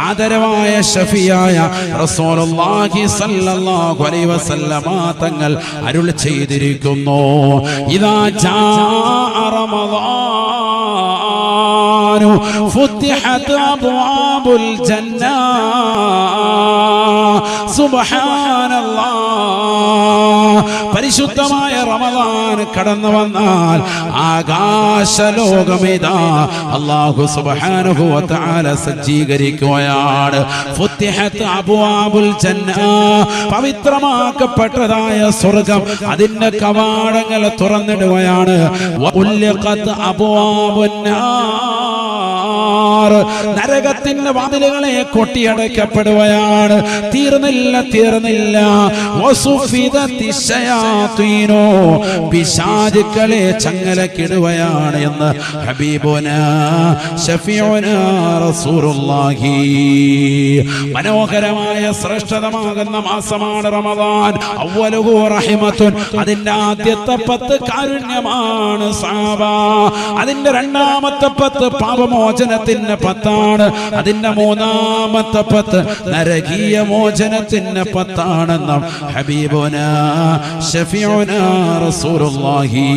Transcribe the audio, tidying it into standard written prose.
ആദരവായ ഷഫിയായ റസൂലുള്ളാഹി സ്വല്ലല്ലാഹു അലൈഹി വസല്ലമ തങ്ങൾ അരുൾ ചെയ്തിരിക്കുന്നു ഇദാ ജാഅ റമളാനു ഫുത്തിഹത് അബ്വാബുൽ ജന്ന സുബ്ഹാനല്ലാഹ് പരിശുദ്ധമായ റമളാൻ കടന്നു വന്നാൽ ആകാശലോകമിതാ അല്ലാഹു സുബ്ഹാനഹു വ തആല സജ്ജീകരിക്കുകയാണ് ഫുത്തിഹത് അബ്വാബുൽ ജന്ന പവിത്രമാക്കപ്പെട്ടതായ സ്വർഗ്ഗം അതിന്റെ കവാടങ്ങൾ തുറന്നിടുകയാണ് വഉൽഖത് അബ്വാബുൻ നാർ നരകത്തിന്റെ വാതിലുകളെ കൊട്ടിയടക്കപ്പെടുകയാണ് തീർന്നില്ല വസുഫിദത്തിശയാതീനോ പിശാചുക്കളെ ചങ്ങലക്കിടുകയാണ് എന്ന് ഹബീബുനാ ശഫീഉനാ റസൂലുള്ളാഹി മനോഹരമായ ശ്രേഷ്ഠതമാകുന്ന മാസമാണ് റമളാൻ അവ്വലുഹു റഹ്മത്തുൻ അതിന്റെ ആദ്യത്തെ 10 കാരുണ്യമാണ് സഹാബ അതിന്റെ രണ്ടാമത്തെ 10 പാപമോചനത്തിന്റെ 10 അതിന്റെ മൂന്നാമത്തെ 10 നരകീയ മോചനത്തിന്റെ 10 ഹബീബുനാ ശഫീഉനാ റസൂലുള്ളാഹി